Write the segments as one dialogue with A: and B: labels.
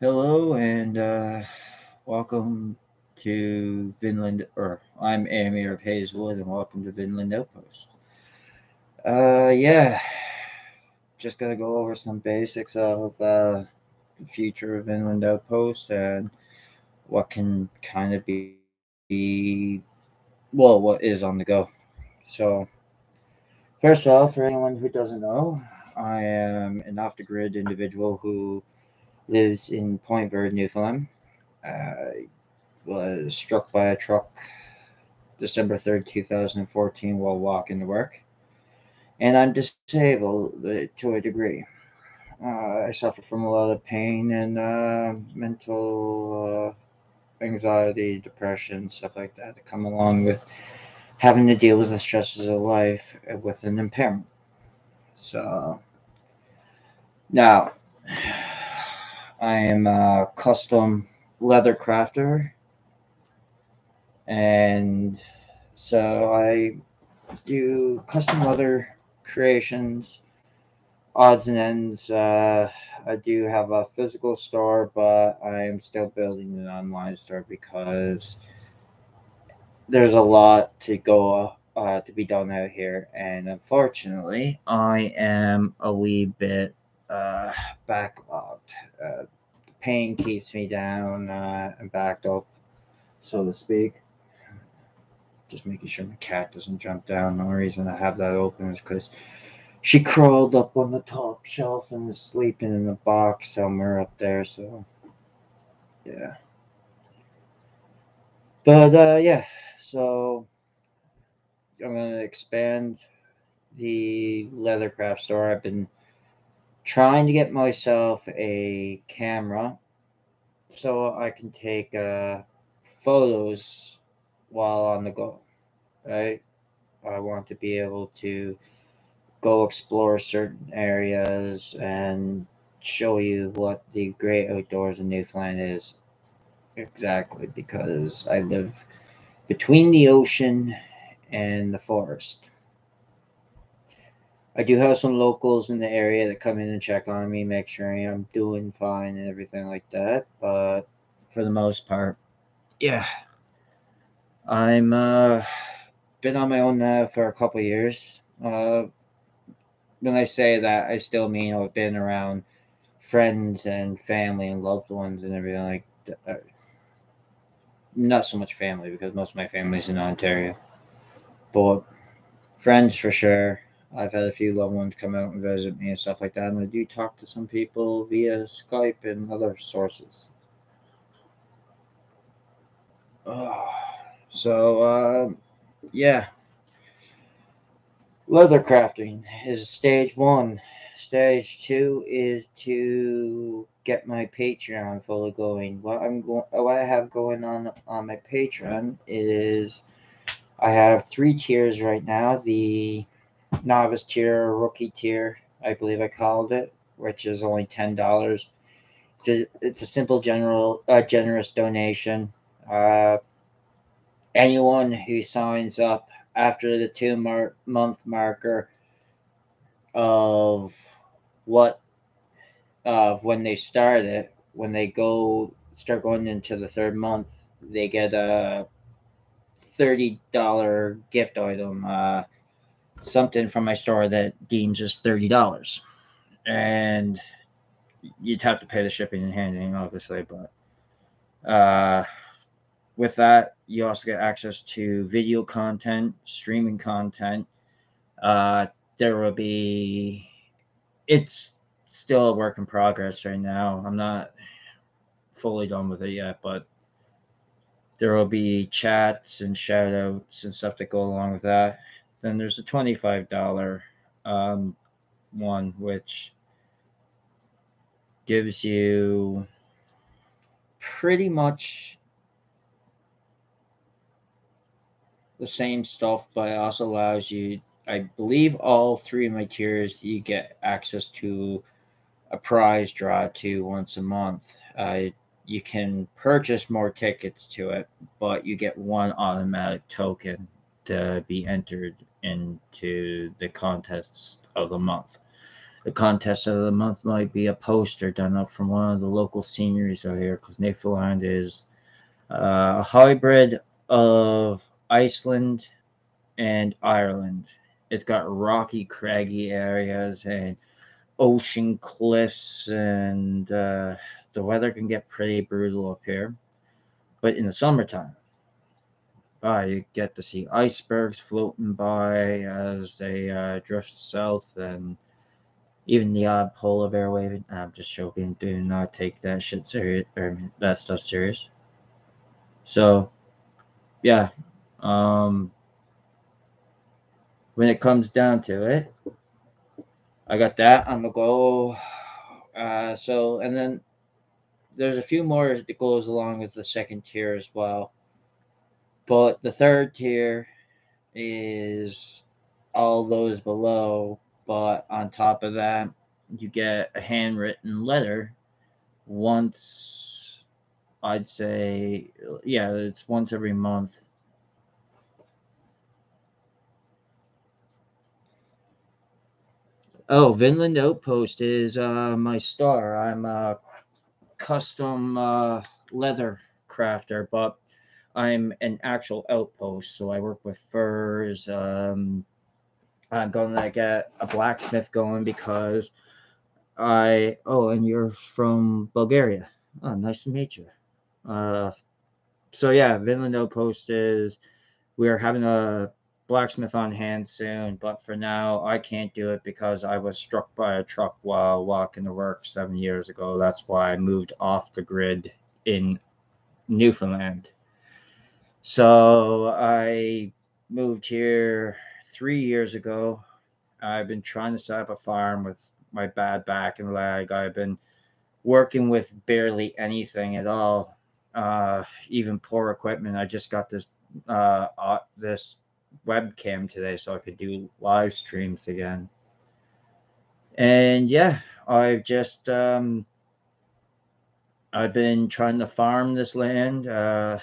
A: Hello and welcome to Vinland, or I'm Amir of Hazelwood, and welcome to Vinland Outpost. Yeah, just gonna go over some basics of the future of Vinland Outpost and what can kind of what is on the go. So, first off, for anyone who doesn't know, I am an off-the-grid individual who lives in Point Bird, Newfoundland. I was struck by a truck December 3rd, 2014, while walking to work. And I'm disabled to a degree. I suffer from a lot of pain and mental anxiety, depression, stuff like that come along with having to deal with the stresses of life with an impairment. So now I am a custom leather crafter, and so I do custom leather creations, odds and ends. I do have a physical store, but I am still building an online store because there's a lot to be done out here, and unfortunately, I am a wee bit uh, backlogged. The pain keeps me down and backed up, so to speak. Just making sure my cat doesn't jump down. The only reason I have that open is because she crawled up on the top shelf and is sleeping in a box somewhere up there. So yeah, but yeah. So I'm gonna expand the leathercraft store. I've been trying to get myself a camera so I can take photos while on the go. Right. I want to be able to go explore certain areas and show you what the great outdoors in Newfoundland is exactly, because I live between the ocean and the forest. I do have some locals in the area that come in and check on me, make sure I'm doing fine and everything like that. But for the most part, yeah, I'm been on my own now for a couple of years. When I say that, I still mean I've been around friends and family and loved ones and everything like that. Not so much family because most of my family's in Ontario, but friends for sure. I've had a few loved ones come out and visit me and stuff like that, and I do talk to some people via Skype and other sources. Oh, so, yeah, leather crafting is stage one. Stage two is to get my Patreon fully going. What I have going on my Patreon is I have three tiers right now. The novice tier, rookie tier, I believe I called it, which is only $10. It's a simple, generous donation. Uh, Anyone who signs up after the month marker of what of when they start it, when they start going into the third month, they get a $30 gift item. Something from my store that deems as $30, and you'd have to pay the shipping and handling, obviously. But with that, you also get access to video content, streaming content. Uh, there will be. It's still a work in progress right now. I'm not fully done with it yet, but there will be chats and shout outs and stuff that go along with that. Then there's a $25 um, one, which gives you pretty much the same stuff, but it also allows you, I believe, all three of my tiers, you get access to a prize draw to once a month. You can purchase more tickets to it, but you get one automatic token to be entered into the contests of the month. the contest of the month might be a poster done up from one of the local sceneries out here, because Newfoundland is a hybrid of Iceland and Ireland. It's got rocky, craggy areas and ocean cliffs, and the weather can get pretty brutal up here. But in the summertime, you get to see icebergs floating by as they drift south, and even the odd polar bear waving. I'm just joking. Do not take that shit serious, or that stuff serious. So, yeah. Um, when it comes down to it, I got that on the go. And then there's a few more that goes along with the second tier as well. But the third tier is all those below. But on top of that, you get a handwritten letter once, I'd say, yeah, it's once every month. Oh, Vinland Outpost is my star. I'm a custom leather crafter, but I'm an actual outpost, so I work with furs. I'm gonna get a blacksmith going because I. Oh, and you're from Bulgaria. Oh, nice to meet you. Uh, so yeah, Vinland Outpost is. We're having a blacksmith on hand soon, but for now, I can't do it because I was struck by a truck while walking to work 7 years ago. That's why I moved off the grid in Newfoundland. So I moved here 3 years ago. I've been trying to set up a farm with my bad back and leg. I've been working with barely anything at all, even poor equipment. I just got this webcam today so I could do live streams again. And yeah, I've been trying to farm this land,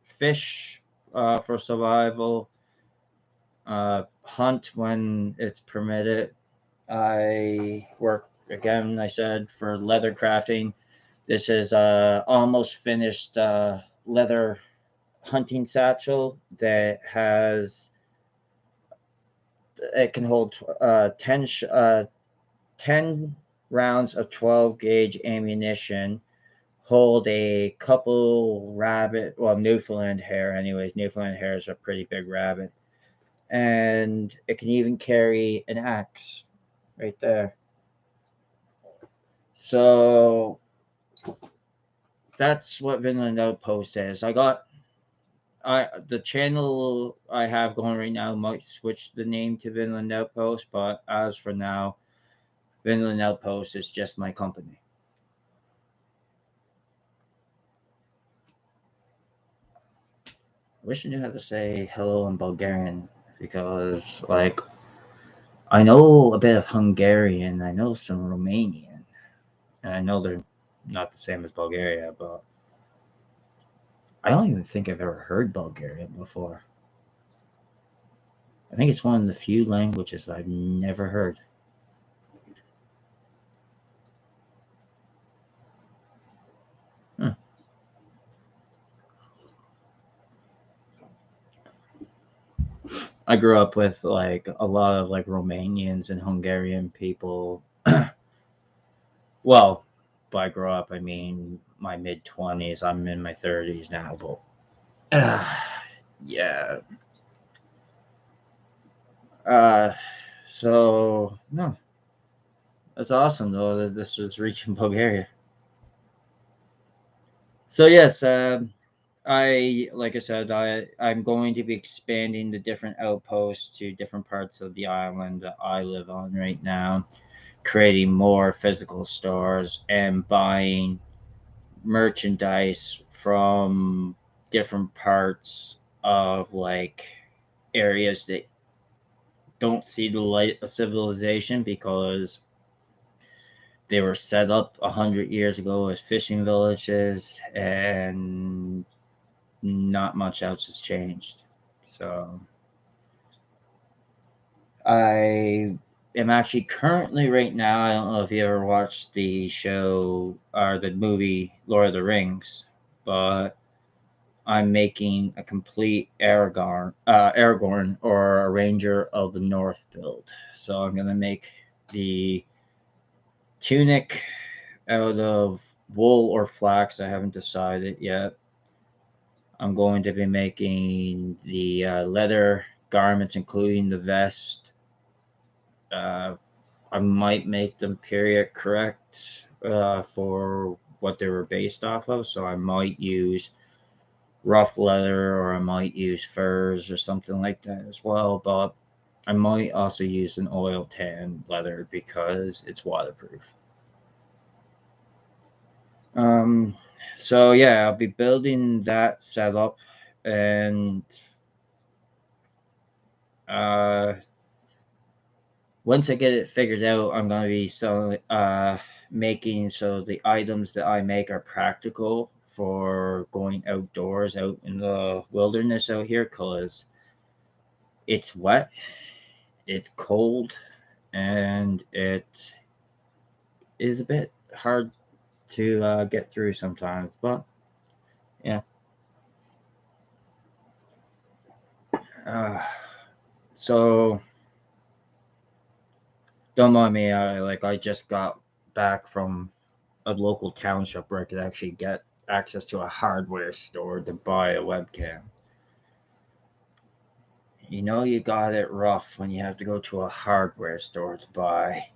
A: fish for survival, hunt when it's permitted. I work again, I said, for leather crafting. This is almost finished leather hunting satchel that has it can hold 10 rounds of 12 gauge ammunition, hold a couple rabbit, well, Newfoundland hare, anyways. Newfoundland hares are pretty big rabbit, and it can even carry an axe right there. So that's what Vinland Outpost is. The channel I have going right now might switch the name to Vinland Outpost, but as for now, Vinland Outpost is just my company. I wish I knew how to say hello in Bulgarian because, like, I know a bit of Hungarian, I know some Romanian, and I know they're not the same as Bulgaria, but I don't even think I've ever heard Bulgarian before. I think it's one of the few languages I've never heard. Huh. I grew up with like a lot of like Romanians and Hungarian people. Well, by grow up, I mean my mid 20s. I'm in my 30s now, but yeah. Uh, so no, that's awesome though that this was reaching Bulgaria. So yes, I like I said, I'm going to be expanding the different outposts to different parts of the island that I live on right now, creating more physical stores and buying merchandise from different parts of like areas that don't see the light of civilization because they were set up 100 years ago as fishing villages and not much else has changed. So I am actually currently right now. I don't know if you ever watched the show or the movie Lord of the Rings, but I'm making a complete Aragorn or a Ranger of the North build. So I'm gonna make the tunic out of wool or flax. I haven't decided yet. I'm going to be making the leather garments, including the vest. Uh, I might make them period correct for what they were based off of. So I might use rough leather or I might use furs or something like that as well. But I might also use an oil tan leather because it's waterproof. Um, so yeah, I'll be building that setup, and uh, once I get it figured out, I'm gonna be making so the items that I make are practical for going outdoors, out in the wilderness out here, cause it's wet, it's cold, and it is a bit hard to get through sometimes. But yeah, uh, so don't mind me. I just got back from a local township where I could actually get access to a hardware store to buy a webcam. You know you got it rough when you have to go to a hardware store to buy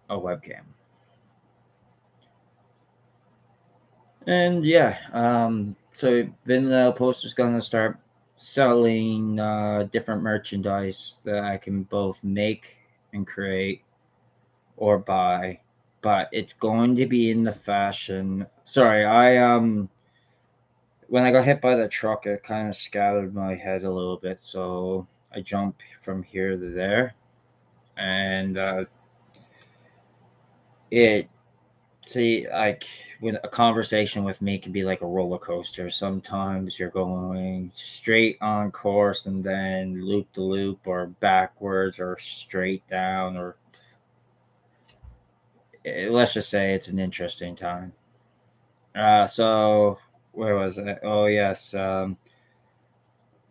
A: a webcam. And yeah, so Vinland Outpost is going to start selling different merchandise that I can both make and create or buy, but it's going to be in the fashion. Sorry, I when I got hit by the truck, it kind of scattered my head a little bit, so I jumped from here to there, and it see like when a conversation with me can be like a roller coaster. Sometimes you're going straight on course and then loop to loop or backwards or straight down or let's just say it's an interesting time. So where was it? Oh yes,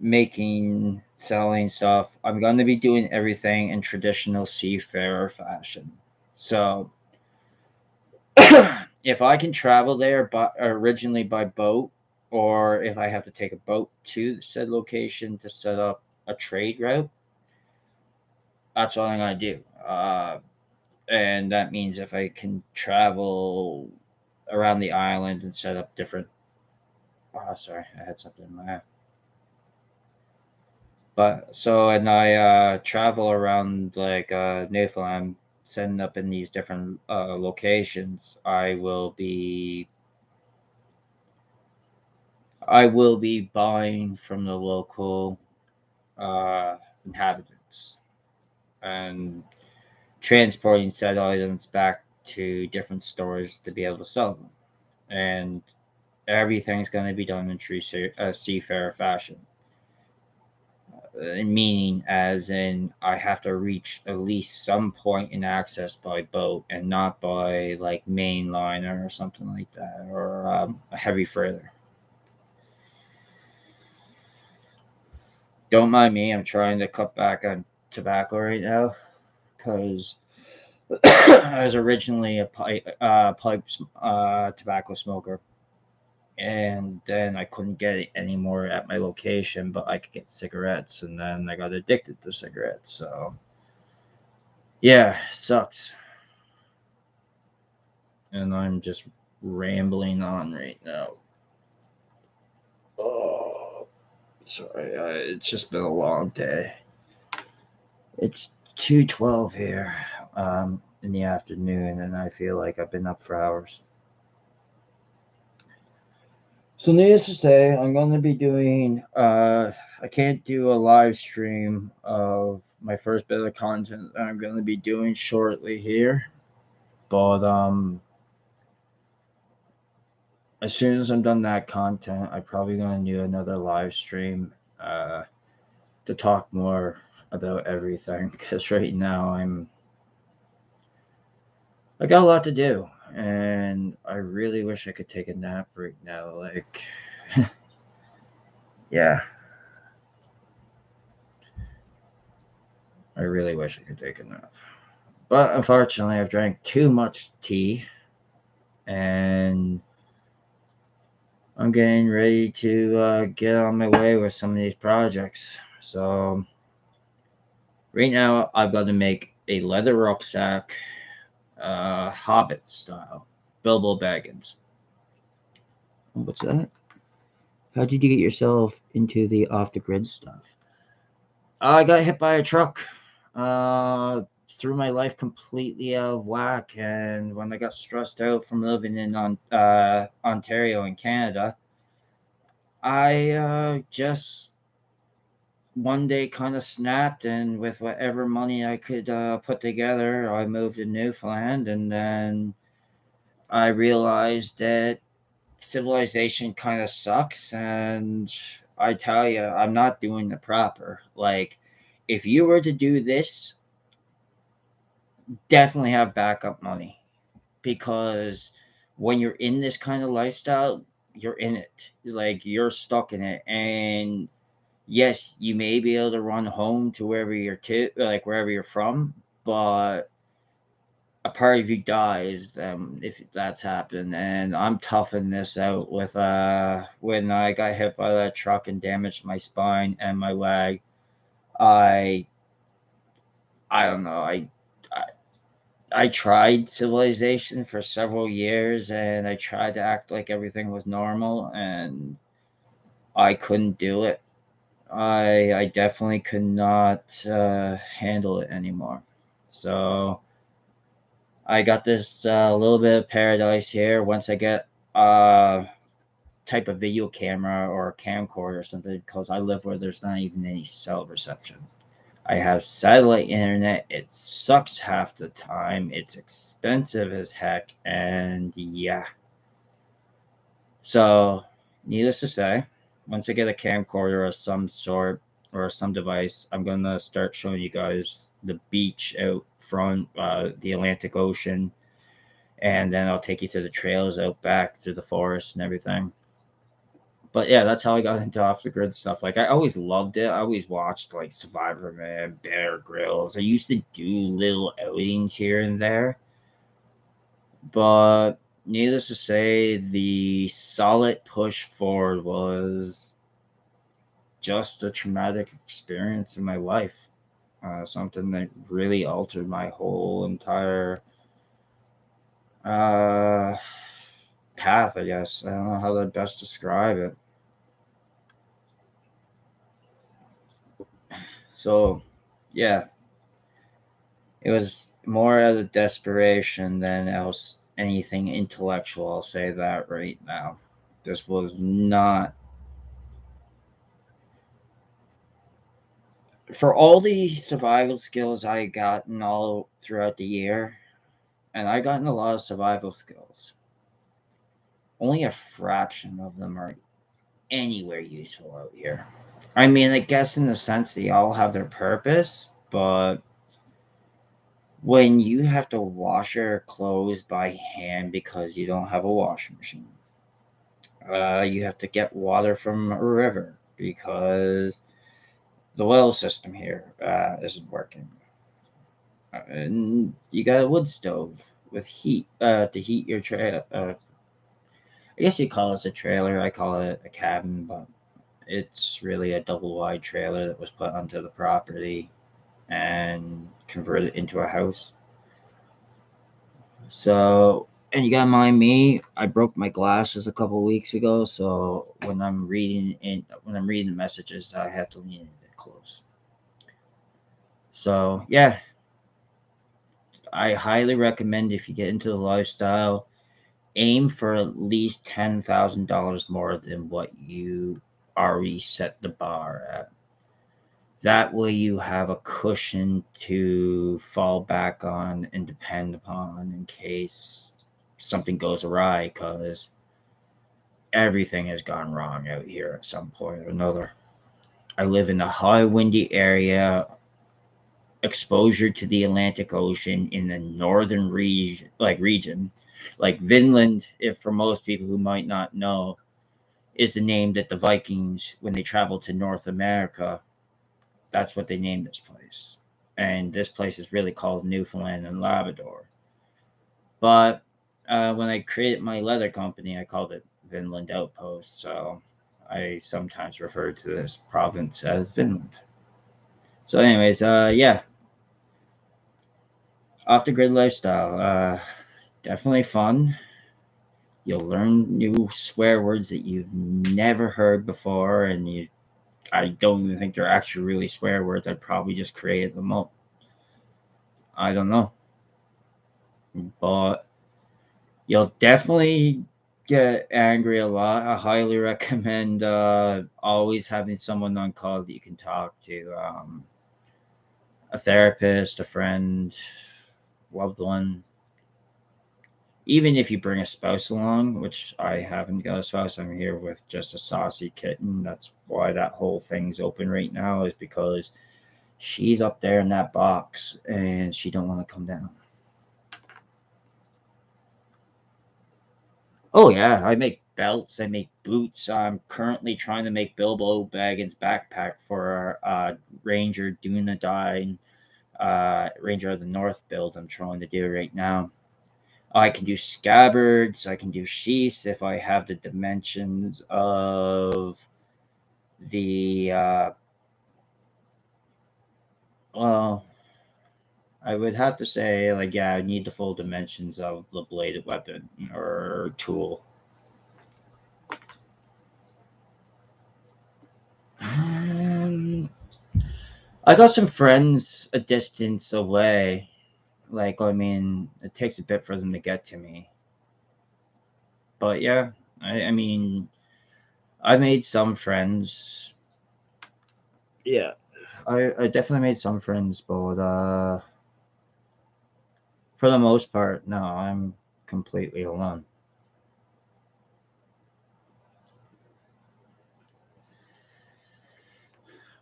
A: making selling stuff. I'm going to be doing everything in traditional seafarer fashion. So if I can travel there but originally by boat, or if I have to take a boat to said location to set up a trade route, that's what I'm gonna do. And that means if I can travel around the island and set up different. Oh, sorry, I had something in my eye. But so and I travel around like Newfoundland, setting up in these different locations. I will be buying from the local inhabitants and transporting said items back to different stores to be able to sell them. And everything's going to be done in true seafarer fashion. Meaning, as in, I have to reach at least some point in access by boat and not by like mainliner or something like that, or a heavy freighter. Don't mind me, I'm trying to cut back on tobacco right now because I was originally a pipe tobacco smoker, and then I couldn't get it anymore at my location, but I could get cigarettes, and then I got addicted to cigarettes. So yeah, sucks. And I'm just rambling on right now. Oh, sorry, it's just been a long day. It's 2:12 here in the afternoon, and I feel like I've been up for hours. So needless to say, I'm going to be doing. I can't do a live stream of my first bit of content that I'm going to be doing shortly here, but as soon as I'm done that content, I'm probably going to do another live stream to talk more about everything because right now I got a lot to do, and I really wish I could take a nap right now. Like, yeah, I really wish I could take a nap. But unfortunately, I've drank too much tea, and I'm getting ready to get on my way with some of these projects. So, right now, I've got to make a leather rucksack, Hobbit style, Bilbo Baggins. What's that? How did you get yourself into the off the grid stuff? I got hit by a truck. Threw my life completely out of whack. And when I got stressed out from living in Ontario in Canada, I just one day kind of snapped. And with whatever money I could put together, I moved to Newfoundland. And then I realized that civilization kind of sucks. And I tell you, I'm not doing the proper. Like, if you were to do this, definitely have backup money, because when you're in this kind of lifestyle, you're in it. Like, you're stuck in it. And yes, you may be able to run home to wherever like wherever you're from, but a part of you dies if that's happened. And I'm toughing this out with when I got hit by that truck and damaged my spine and my leg. I I don't know. I I tried civilization for several years, and I tried to act like everything was normal, and I couldn't do it. I definitely could not handle it anymore. So I got this little bit of paradise here. Once I get a type of video camera or a camcorder or something, because I live where there's not even any cell reception. I have satellite internet. It sucks half the time. It's expensive as heck. And yeah. So, needless to say, once I get a camcorder of some sort or some device, I'm going to start showing you guys the beach out front, the Atlantic Ocean. And then I'll take you to the trails out back through the forest and everything. But yeah, that's how I got into off the grid stuff. Like, I always loved it. I always watched like Survivor Man, Bear Grylls. I used to do little outings here and there. But needless to say, the solid push forward was just a traumatic experience in my life. Something that really altered my whole entire uh, path, I guess. I don't know how to best describe it. So, yeah, it was more out of desperation than else anything intellectual. I'll say that right now. This was not for all the survival skills I gotten all throughout the year, and I gotten a lot of survival skills. Only a fraction of them are anywhere useful out here. I mean, I guess in the sense they all have their purpose, but when you have to wash your clothes by hand because you don't have a washing machine, you have to get water from a river because the well system here isn't working. And you got a wood stove with heat to heat your trailer. I guess you call it a trailer. I call it a cabin, but it's really a double wide trailer that was put onto the property and converted into a house. So, and you gotta mind me, I broke my glasses a couple weeks ago. So when I'm reading the messages, I have to lean a bit close. So yeah, I highly recommend if you get into the lifestyle, aim for at least $10,000 more than what you already set the bar at. That way you have a cushion to fall back on and depend upon in case something goes awry, because everything has gone wrong out here at some point or another. I live in a high windy area.
B: exposure to the Atlantic Ocean in the northern region. Like Vinland, if for most people who might not know, is the name that the Vikings, when they traveled to North America, that's what they named this place. And this place is really called Newfoundland and Labrador. But when I created my leather company, I called it Vinland Outpost. So I sometimes refer to this province as Vinland. So, anyways, yeah, off the grid lifestyle, definitely fun. You'll learn new swear words that you've never heard before, and I don't even think they're actually really swear words. I probably just created them up. I don't know, but you'll definitely get angry a lot. I highly recommend always having someone on call that you can talk to, a therapist, a friend, loved one. Even if you bring a spouse along, which I haven't got a spouse, I'm here with just a saucy kitten. That's why that whole thing's open right now, is because she's up there in that box and she don't want to come down. Oh yeah, I make belts, I make boots. I'm currently trying to make Bilbo Baggins backpack for our Ranger Dunedain, Ranger of the North build I'm trying to do right now. I can do scabbards, I can do sheaths if I have the dimensions of the well, I would have to say, like, yeah, I need the full dimensions of the bladed weapon or tool. Um, I got some friends a distance away. Like, I mean, it takes a bit for them to get to me. But yeah, I mean, I made some friends. Yeah, I definitely made some friends, but for the most part, no, I'm completely alone.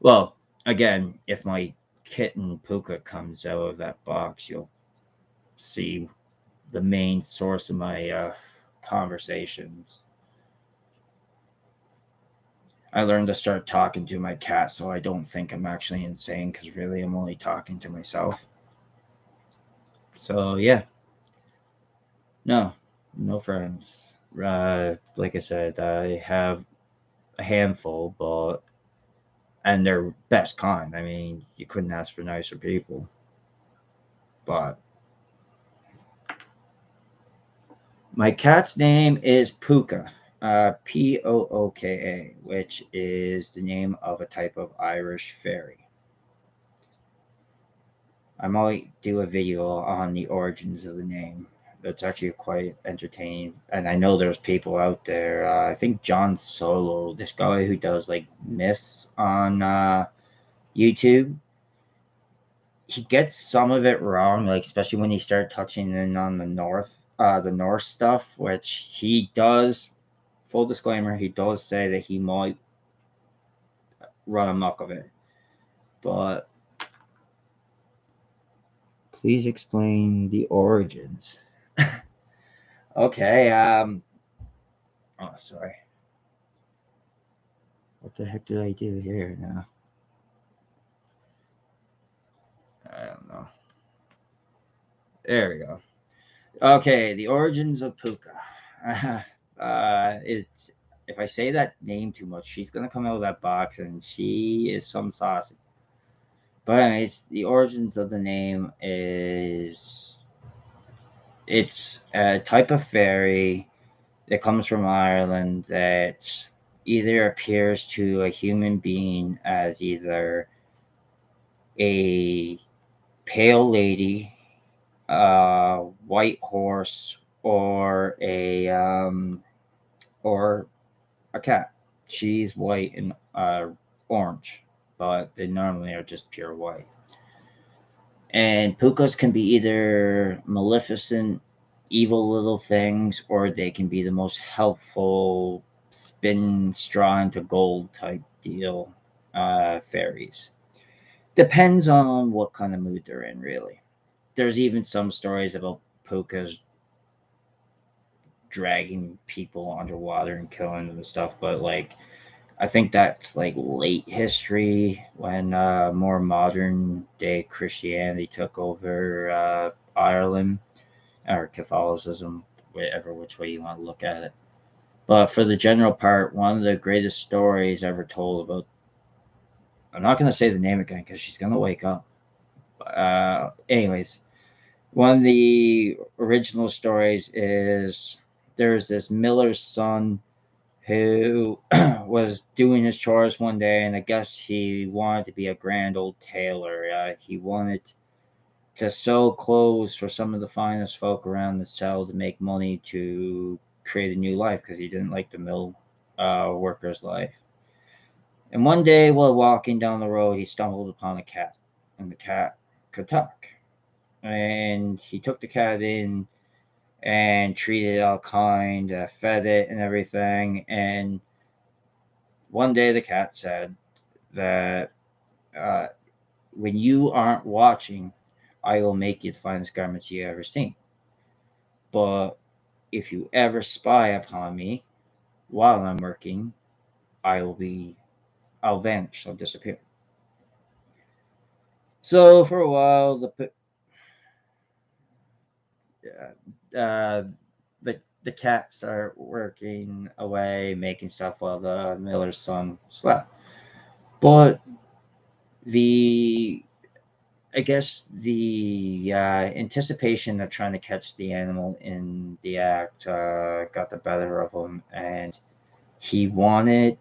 B: Well, again, if my kitten Puka comes out of that box, you'll see the main source of my conversations. I learned to start talking to my cat so I don't think I'm actually insane, because really I'm only talking to myself. So, yeah, no, no friends. Like I said, I have a handful, but and they're best kind. I mean, you couldn't ask for nicer people. But my cat's name is Puka, Pooka, which is the name of a type of Irish fairy. I might do a video on the origins of the name. That's actually quite entertaining, and I know there's people out there. I think John Solo, this guy who does like myths on YouTube, he gets some of it wrong, like especially when he start touching in on the Norse stuff, which he does. Full disclaimer: he does say that he might run amok of it, but please explain the origins. Okay. Oh, sorry. What the heck did I do here now? I don't know. There we go. Okay, the origins of Puka. It's if I say that name too much, she's gonna come out of that box, and she is some saucy. But anyways, the origins of the name is it's a type of fairy that comes from Ireland that either appears to a human being as either a pale lady, a white horse, or a cat. She's white and orange, but they normally are just pure white. And pukas can be either maleficent, evil little things, or they can be the most helpful, spin straw into gold type deal fairies. Depends on what kind of mood they're in, really. There's even some stories about pukas dragging people underwater and killing them and stuff, but like I think that's like late history when more modern day Christianity took over Ireland, or Catholicism, whatever which way you want to look at it. But for the general part, one of the greatest stories ever told about, I'm not going to say the name again because she's going to wake up. Anyways, one of the original stories is there's this miller's son who was doing his chores one day, and I guess he wanted to be a grand old tailor. He wanted to sew clothes for some of the finest folk around the cell to make money to create a new life because he didn't like the mill worker's life. And one day, while walking down the road, he stumbled upon a cat, and the cat could talk. And he took the cat in and treated it all kind, fed it and everything. And one day, the cat said that uh, when you aren't watching, I will make you the finest garments you ever seen. But if you ever spy upon me while I'm working, I will be, I'll vanish, I'll disappear. So for a while, uh, the cat started working away, making stuff while the miller's son slept. But the I guess the anticipation of trying to catch the animal in the act got the better of him, and he wanted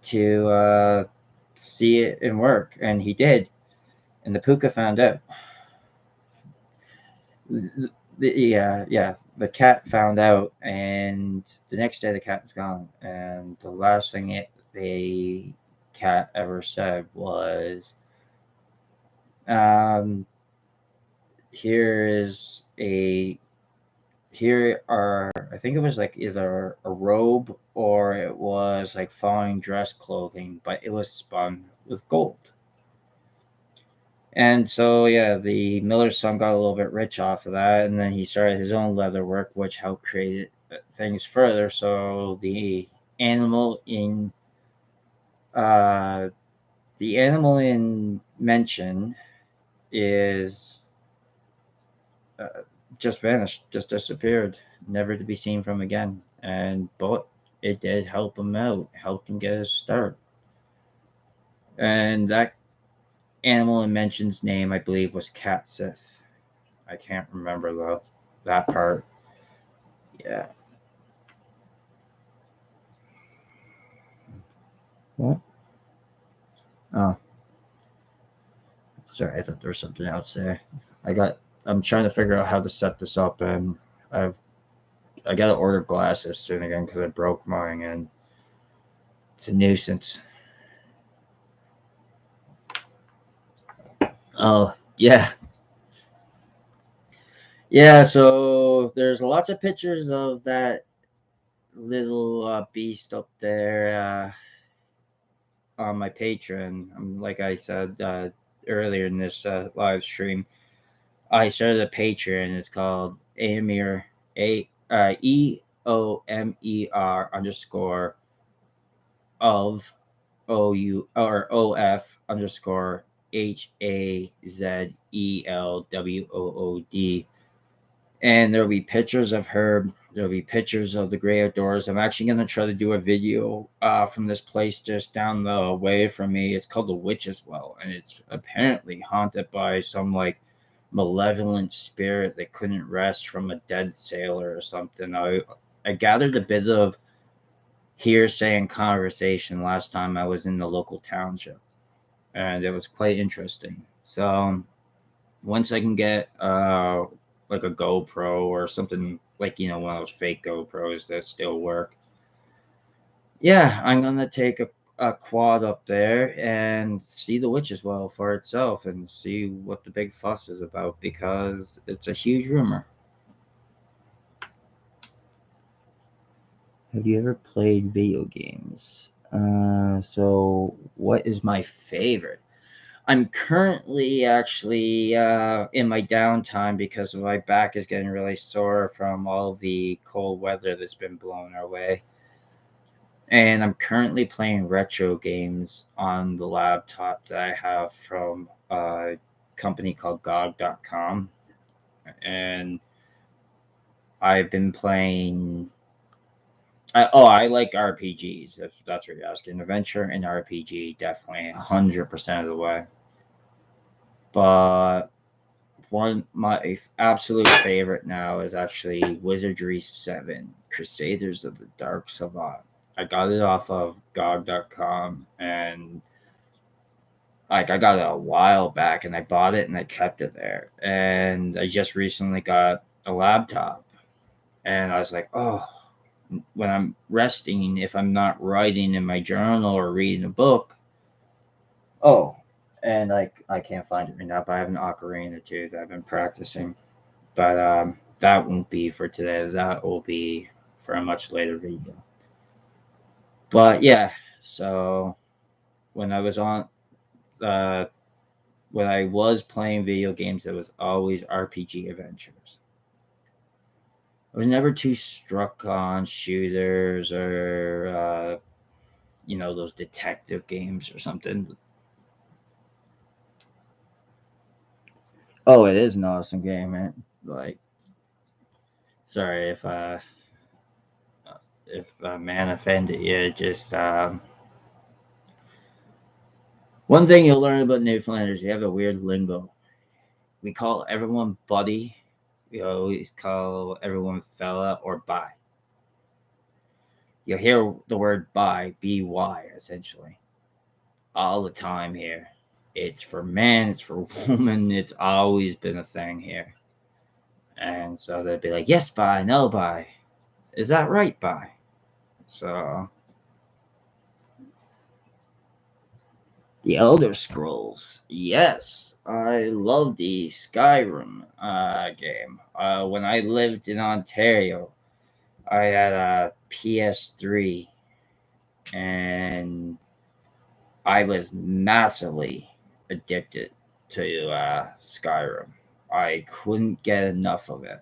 B: to see it in work, and he did. And the puka found out. The cat found out, and the next day the cat was gone. And the last thing the cat ever said was, um, "Here is a here are I think it was like either a robe or it was like fine dress clothing, but it was spun with gold." And so yeah, the miller's son got a little bit rich off of that, and then he started his own leather work, which helped create things further. So animal in uh, the animal in mention is uh, just vanished, just disappeared, never to be seen from again. And but it did help him out, helped him get his start. And that animal in mention's name, I believe, was Catsith. I can't remember though that part. Yeah. What? Oh, sorry. I thought there was something else there. I got. I'm trying to figure out how to set this up, and I've I got to order glasses soon again because I broke mine, and it's a nuisance. Oh yeah, yeah. So there's lots of pictures of that little beast up there on my Patreon. Like I said earlier in this live stream, I started a Patreon. It's called Aomer EOMER underscore of OF underscore HAZELWOOD. And there'll be pictures of her. There'll be pictures of the great outdoors. I'm actually gonna try to do a video from this place just down the way from me. It's called the Witch's Well, and it's apparently haunted by some like malevolent spirit that couldn't rest from a dead sailor or something. I gathered a bit of hearsay and conversation last time I was in the local township, and it was quite interesting. So once I can get like a GoPro or something like one of those fake GoPros that still work, yeah, I'm gonna take a quad up there and see the witch as well for itself and see what the big fuss is about because it's a huge rumor. Have you ever played video games? So what is my favorite? I'm currently actually in my downtime because my back is getting really sore from all the cold weather that's been blowing our way. And I'm currently playing retro games on the laptop that I have from a company called GOG.com. And I've been playing. I like RPGs, if that's what you're asking. Adventure and RPG, definitely 100% of the way. But my absolute favorite now is actually Wizardry 7 Crusaders of the Dark Savant. I got it off of GOG.com, and like I got it a while back, and I bought it and I kept it there. And I just recently got a laptop, and I was like, oh, when I'm resting, if I'm not writing in my journal or reading a book, oh, and like I can't find it right now, but I have an ocarina too that I've been practicing. But that won't be for today. That will be for a much later video. But yeah, so when I was on, uh, when I was playing video games, it was always RPG adventures. I was never too struck on shooters or those detective games or something. Oh, it is an awesome game, man. Like, sorry if a man offended you. Just one thing you'll learn about Newfoundlanders, you have a weird lingo. We call everyone buddy. We always call everyone fella or bye. You'll hear the word bye, B-Y, essentially, all the time here. It's for men, it's for women. It's always been a thing here. And so they'd be like, yes, bye, no, bye. Is that right, bye? So, the Elder Scrolls. Yes, I love the Skyrim game. When I lived in Ontario, I had a PS3, and I was massively addicted to Skyrim. I couldn't get enough of it.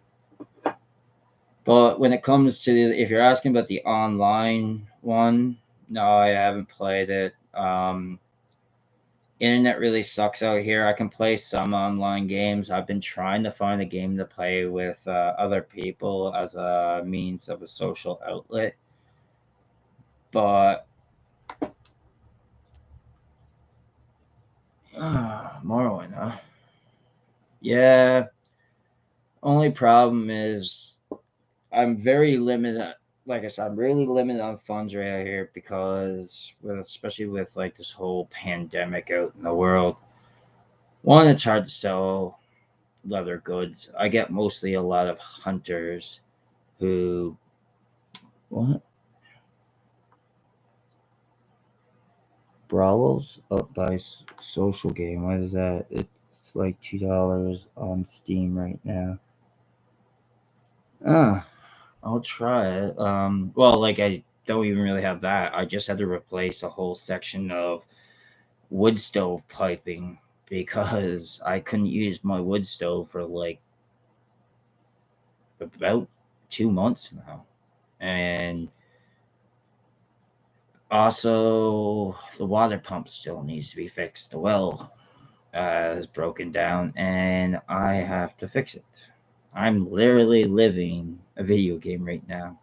B: But when it comes to if you're asking about the online one, no, I haven't played it. Internet really sucks out here. I can play some online games. I've been trying to find a game to play with other people as a means of a social outlet, but Morrowind, huh? Yeah. Only problem is I'm very limited. Like I said, I'm really limited on funds right out here because, especially with like this whole pandemic out in the world, one, it's hard to sell leather goods. I get mostly a lot of hunters who what Brawls up by Social Game. What is that? It's like $2 on Steam right now. Ah, I'll try it. Well, like I don't even really have that. I just had to replace a whole section of wood stove piping because I couldn't use my wood stove for like about 2 months now. And also, the water pump still needs to be fixed. The well is broken down, and I have to fix it. I'm literally living a video game right now.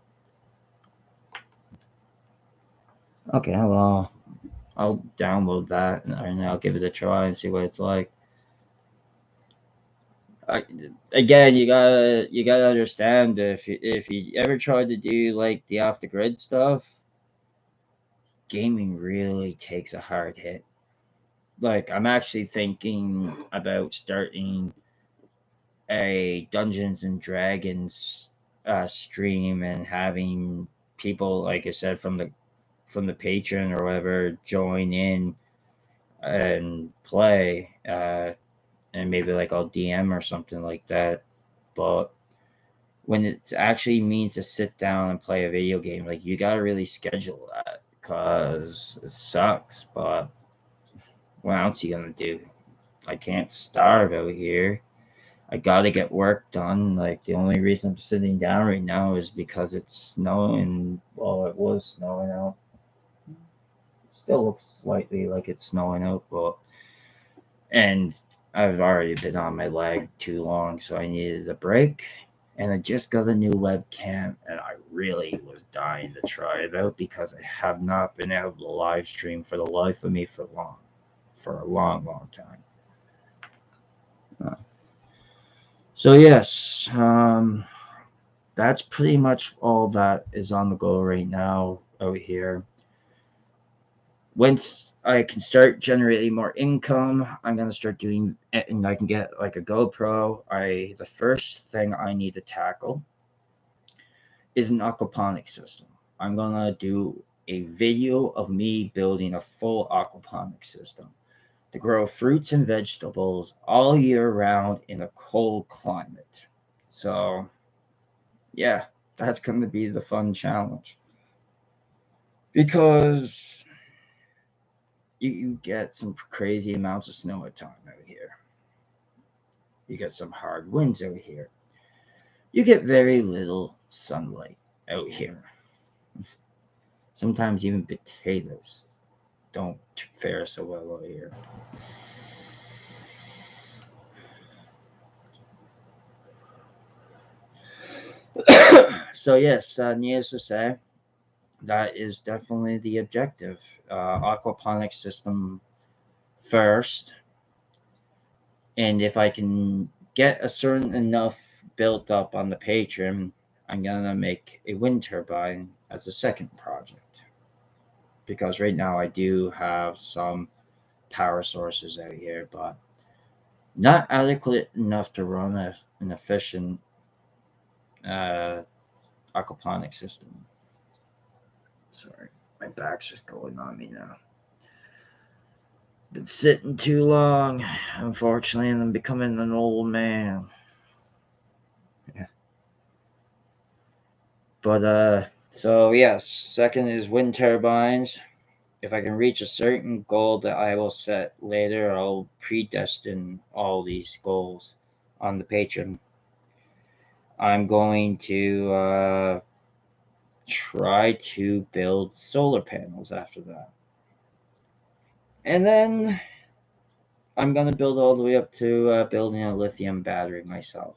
B: Okay, well, I'll download that and I'll give it a try and see what it's like. I, Again, you gotta understand if you ever tried to do like the off the grid stuff, gaming really takes a hard hit. Like I'm actually thinking about starting a Dungeons and Dragons stream and having people, like I said, from the patron or whatever, join in and play, and maybe like I'll DM or something like that. But when it actually means to sit down and play a video game, like you gotta really schedule that because it sucks. But what else are you gonna do? I can't starve out here. I gotta get work done. Like the only reason I'm sitting down right now is because it's snowing. Well, it was snowing out. Still looks slightly like it's snowing out, but and I've already been on my leg too long, so I needed a break. And I just got a new webcam, and I really was dying to try it out because I have not been able to live stream for the life of me for a long, long time. So yes, that's pretty much all that is on the go right now out here. Once I can start generating more income, I'm gonna start doing, and I can get like a GoPro. The first thing I need to tackle is an aquaponics system. I'm gonna do a video of me building a full aquaponics system to grow fruits and vegetables all year round in a cold climate. So yeah, that's gonna be the fun challenge because you get some crazy amounts of snow at time out here. You get some hard winds out here. You get very little sunlight out here. Sometimes even potatoes don't fare so well out here. So yes, needless to say, that is definitely the objective. Aquaponics system first, and if I can get a certain enough built up on the Patreon, I'm gonna make a wind turbine as a second project. Because right now I do have some power sources out here, but not adequate enough to run an efficient uh, aquaponic system. Sorry, my back's just going on me now. Been sitting too long, unfortunately, and I'm becoming an old man. Yeah. But so yes, second is wind turbines. If I can reach a certain goal that I will set later, I'll predestine all these goals on the Patreon. I'm going to try to build solar panels after that. And then I'm going to build all the way up to building a lithium battery myself.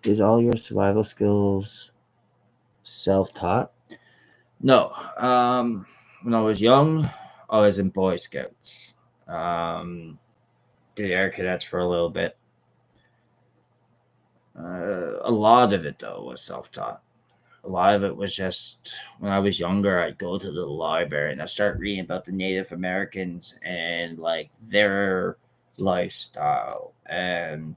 B: Is all your survival skills self taught? No. When I was young, I was in Boy Scouts. Did Air Cadets for a little bit. A lot of it, though, was self taught. A lot of it was just when I was younger, I'd go to the library and I'd start reading about the Native Americans and like their lifestyle. And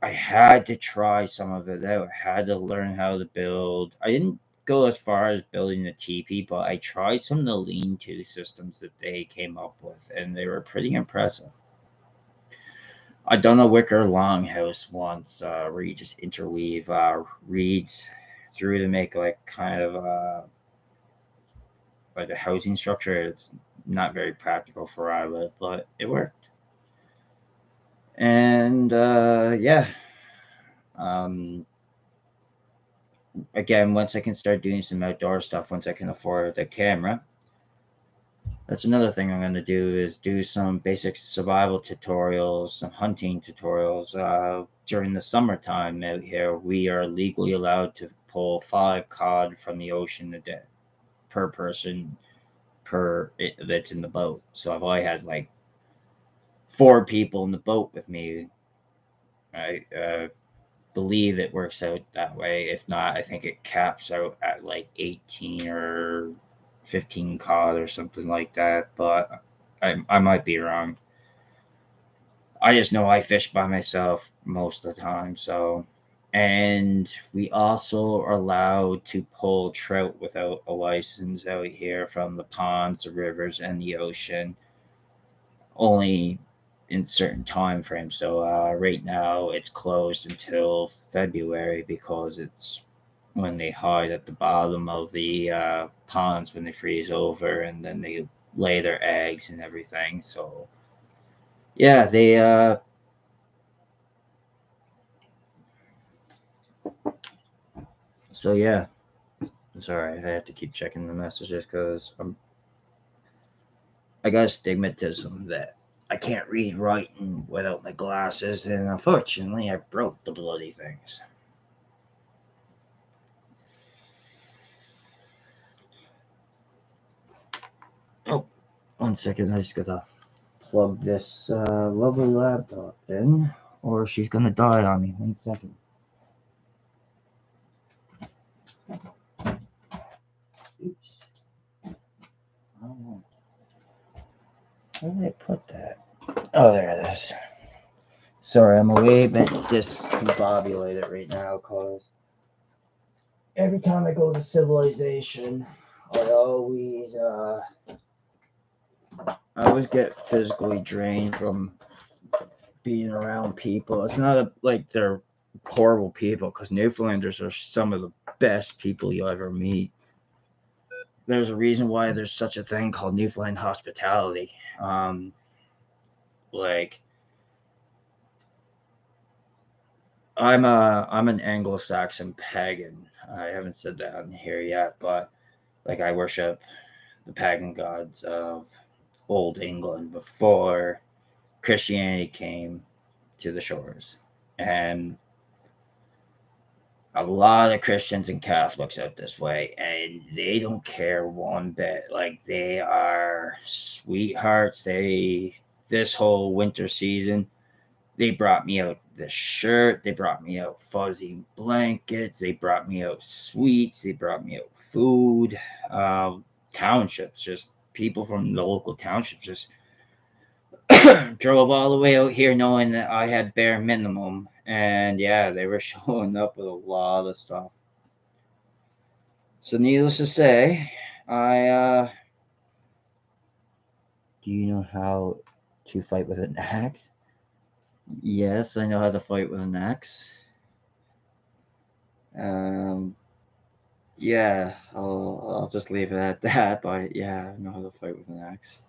B: I had to try some of it out. I had to learn how to build. I didn't go as far as building a teepee, but I tried some of the lean to systems that they came up with, and they were pretty impressive. I done a wicker longhouse once, where you just interweave reeds through to make like kind of like a housing structure. It's not very practical for where I live, but it worked. And yeah, um, again, once I can start doing some outdoor stuff, once I can afford the camera, that's another thing I'm going to do is do some basic survival tutorials, some hunting tutorials. During the summertime out here, we are legally allowed to pull 5 cod from the ocean a day per person that's in the boat. So if I had like 4 people in the boat with me, I believe it works out that way. If not, I think it caps out at like 18 or 15 cod or something like that. But I might be wrong. I just know I fish by myself most of the time. So, and we also are allowed to pull trout without a license out here from the ponds, the rivers, and the ocean. Only in certain time frames. So right now it's closed until February because it's when they hide at the bottom of the ponds when they freeze over, and then they lay their eggs and everything. So yeah, they so yeah. Sorry, I have to keep checking the messages because I got astigmatism that I can't read writing without my glasses, and unfortunately, I broke the bloody things. Oh, 1 second, I just gotta plug this lovely laptop in, or she's gonna die on me. 1 second. Oops. Oh, where did I put that? Oh, there it is. Sorry, I'm a wee bit discombobulated right now because every time I go to civilization, I always get physically drained from being around people. It's not like they're horrible people, because Newfoundlanders are some of the best people you'll ever meet. There's a reason why there's such a thing called Newfoundland hospitality. Like I'm an Anglo-Saxon pagan. I haven't said that on here yet, but like I worship the pagan gods of old England before Christianity came to the shores. And a lot of Christians and Catholics out this way, and they don't care one bit. Like they are sweethearts. This whole winter season, they brought me out the shirt, they brought me out fuzzy blankets, they brought me out sweets, they brought me out food. Townships, just people from the local townships, just drove all the way out here knowing that I had bare minimum. And yeah, they were showing up with a lot of stuff. So needless to say, I do you know how to fight with an axe? Yes, I know how to fight with an axe. Um, yeah, I'll just leave it at that. But yeah, I know how to fight with an axe.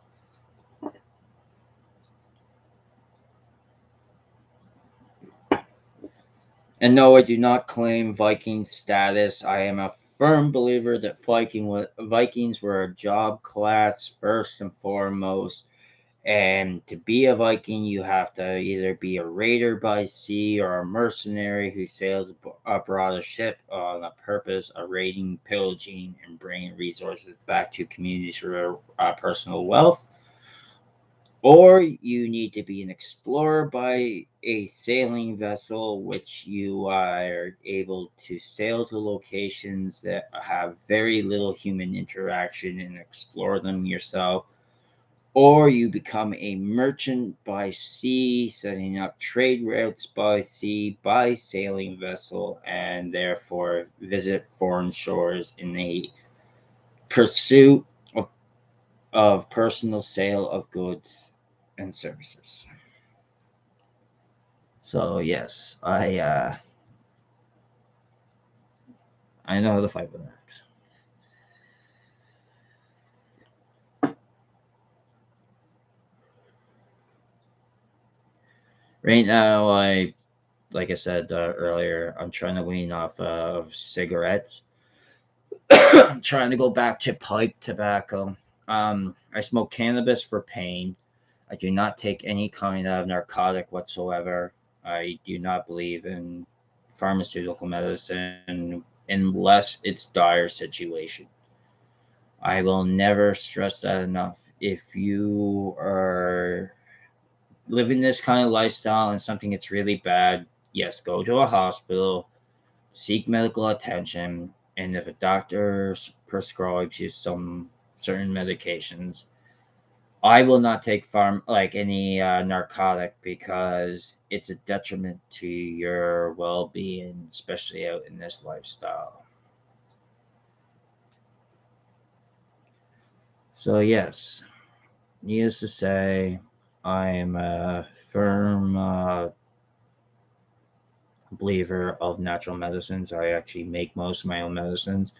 B: And no, I do not claim Viking status. I am a firm believer that Vikings were a job class first and foremost. And to be a Viking, you have to either be a raider by sea or a mercenary who sails abroad a ship on a purpose of raiding, pillaging, and bringing resources back to communities for personal wealth. Or you need to be an explorer by a sailing vessel, which you are able to sail to locations that have very little human interaction and explore them yourself. Or you become a merchant by sea, setting up trade routes by sea, by sailing vessel, and therefore visit foreign shores in the pursuit of personal sale of goods and services. So yes, I know how to fight with an axe. Right now, like I said earlier, I'm trying to wean off of cigarettes. I'm trying to go back to pipe tobacco. I smoke cannabis for pain. I do not take any kind of narcotic whatsoever. I do not believe in pharmaceutical medicine unless it's dire situation. I will never stress that enough. If you are living this kind of lifestyle and something gets really bad, yes, go to a hospital, seek medical attention, and if a doctor prescribes you some certain medications, I will not take any narcotic, because it's a detriment to your well-being, especially out in this lifestyle. So yes, needless to say, I am a firm believer of natural medicines. I actually make most of my own medicines.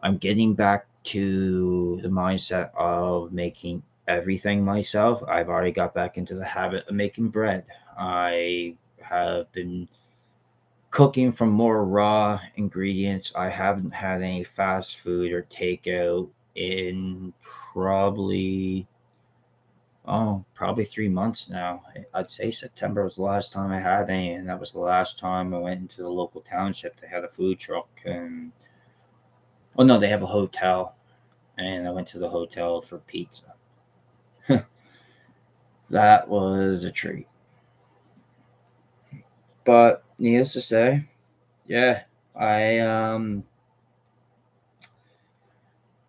B: I'm getting back to the mindset of making everything myself. I've already got back into the habit of making bread. I have been cooking from more raw ingredients. I haven't had any fast food or takeout in probably probably 3 months now. I'd say September was the last time I had any, and that was the last time I went into the local township. They had a food truck, and oh no, they have a hotel, and I went to the hotel for pizza. That was a treat. But needless to say, yeah, I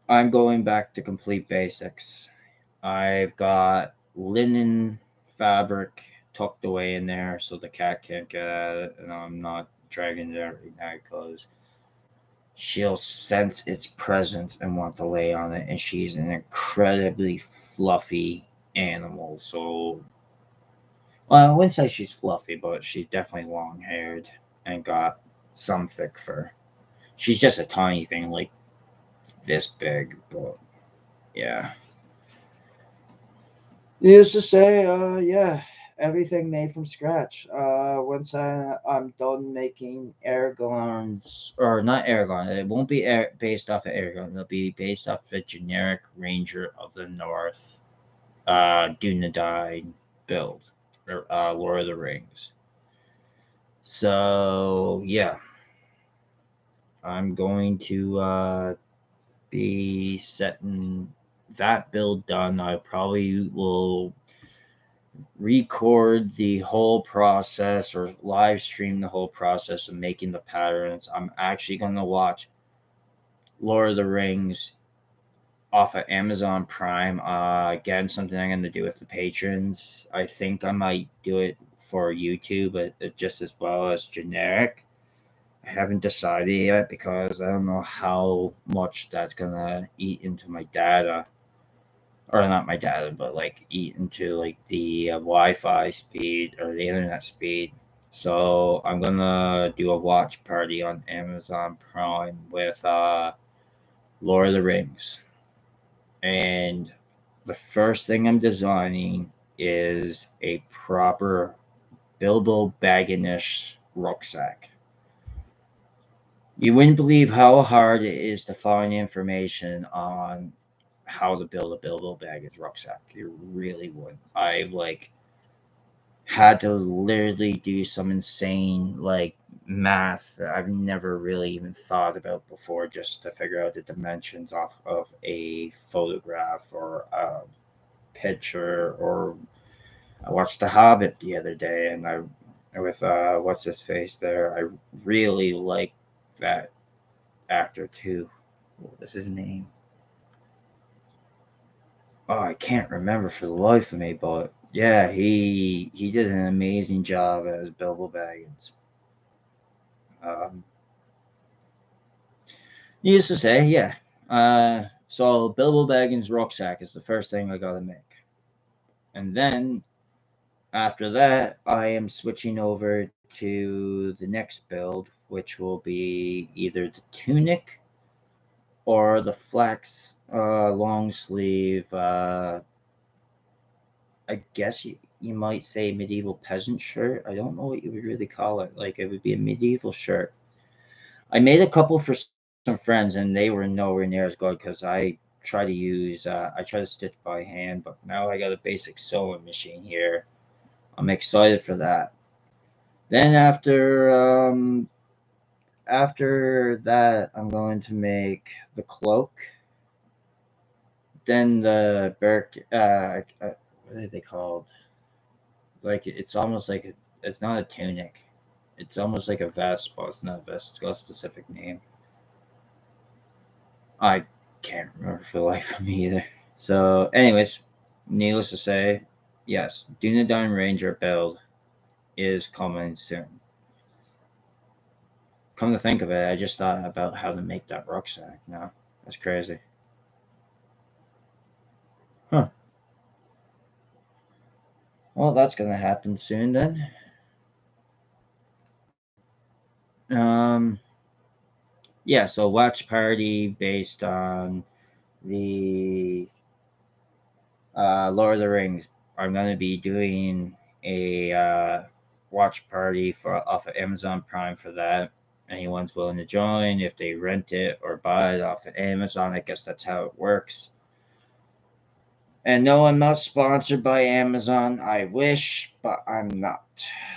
B: I'm going back to complete basics. I've got linen fabric tucked away in there so the cat can't get at it, and I'm not dragging it out right now because she'll sense its presence and want to lay on it, and she's an incredibly fluffy animal. So, well, I wouldn't say she's fluffy, but she's definitely long haired and got some thick fur. She's just a tiny thing, like this big, but yeah. Needless to say, yeah, everything made from scratch. Once I'm done making Aragorn's, or not Aragorn, it won't be based off of Aragorn. It'll be based off the generic Ranger of the North, Dunedain build, or Lord of the Rings. So yeah, I'm going to be setting that build done. I probably will record the whole process or live stream the whole process of making the patterns. I'm actually going to watch Lord of the Rings off of Amazon Prime. Again, something I'm going to do with the patrons. I think I might do it for YouTube, but just as well as generic. I haven't decided yet because I don't know how much that's going to eat into my data, or not my data, but like eat into like the Wi-Fi speed or the internet speed. So I'm gonna do a watch party on Amazon Prime with Lord of the Rings, and the first thing I'm designing is a proper Bilbo Bagginish rucksack. You wouldn't believe how hard it is to find information on how to build a Bilbo Baggins rucksack. You really would. I like had to literally do some insane like math that I've never really even thought about before just to figure out the dimensions off of a photograph or a picture. Or I watched The Hobbit the other day, and I with what's his face there. I really like that actor too. What was his name? Oh, I can't remember for the life of me, but yeah, he did an amazing job as Bilbo Baggins. Um, Needless to say, yeah. So Bilbo Baggins' rucksack is the first thing I gotta make, and then after that, I am switching over to the next build, which will be either the tunic or the flax long sleeve. I guess you might say medieval peasant shirt. I don't know what you would really call it. Like it would be a medieval shirt. I made a couple for some friends, and they were nowhere near as good because I try to stitch by hand, but now I got a basic sewing machine here. I'm excited for that. Then after that, I'm going to make the cloak. Then the what are they called? Like it's almost like it's not a tunic. It's almost like a vest, but it's not a vest. It's got a specific name. I can't remember for the life of me either. So, anyways, needless to say, yes, Dunedain Ranger build is coming soon. Come to think of it, I just thought about how to make that rucksack. No, that's crazy. Huh. Well, that's gonna happen soon then. Um, yeah. So watch party based on the Lord of the Rings. I'm going to be doing a watch party for off of Amazon Prime for that. Anyone's willing to join if they rent it or buy it off of Amazon. I guess that's how it works. And no, I'm not sponsored by Amazon. I wish, but I'm not.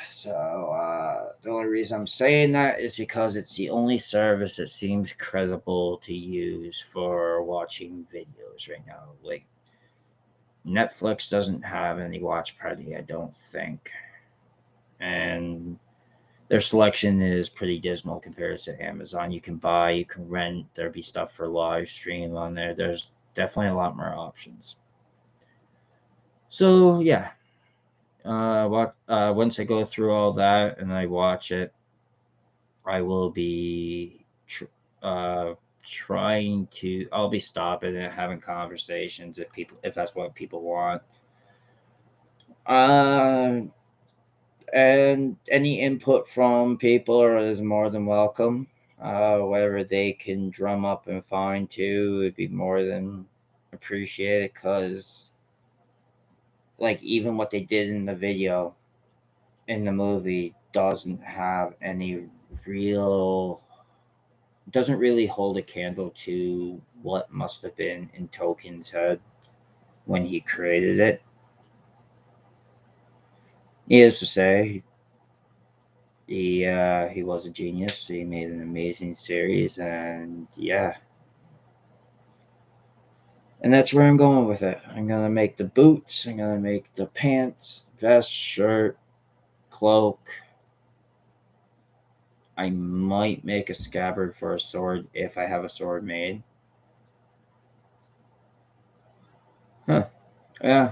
B: So the only reason I'm saying that is because it's the only service that seems credible to use for watching videos right now. Like Netflix doesn't have any watch party, I don't think. And their selection is pretty dismal compared to Amazon. You can buy, you can rent, there'll be stuff for live stream on there. There's definitely a lot more options. So yeah, once I go through all that and I watch it, I will be trying to. I'll be stopping and having conversations if that's what people want. And any input from people is more than welcome. Whatever they can drum up and find too would be more than appreciated. Cause like even what they did in the video in the movie doesn't have any real doesn't really hold a candle to what must have been in Tolkien's head when he created it. Needless to say, he was a genius. He made an amazing series, and yeah, and that's where I'm going with it. I'm gonna make the boots. I'm gonna make the pants, vest, shirt, cloak. I might make a scabbard for a sword if I have a sword made. Huh. Yeah,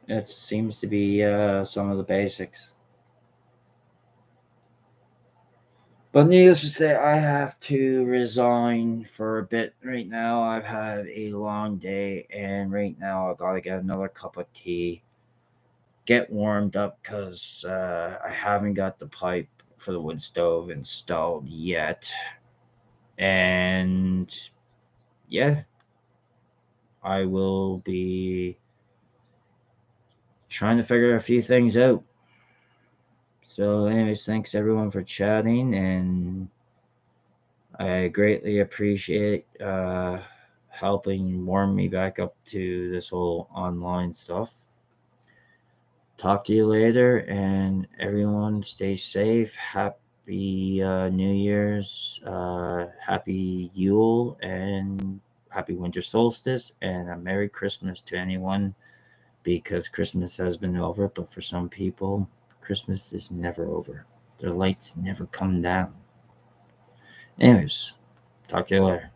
B: it seems to be some of the basics. But needless to say, I have to resign for a bit right now. I've had a long day, and right now I gotta get another cup of tea, get warmed up because I haven't got the pipe for the wood stove installed yet. And yeah, I will be trying to figure a few things out. So, anyways, thanks everyone for chatting, and I greatly appreciate helping warm me back up to this whole online stuff. Talk to you later, and everyone stay safe. Happy New Year's, happy Yule, and happy winter solstice, and a Merry Christmas to anyone because Christmas has been over, but for some people, Christmas is never over. Their lights never come down. Anyways, talk to you later.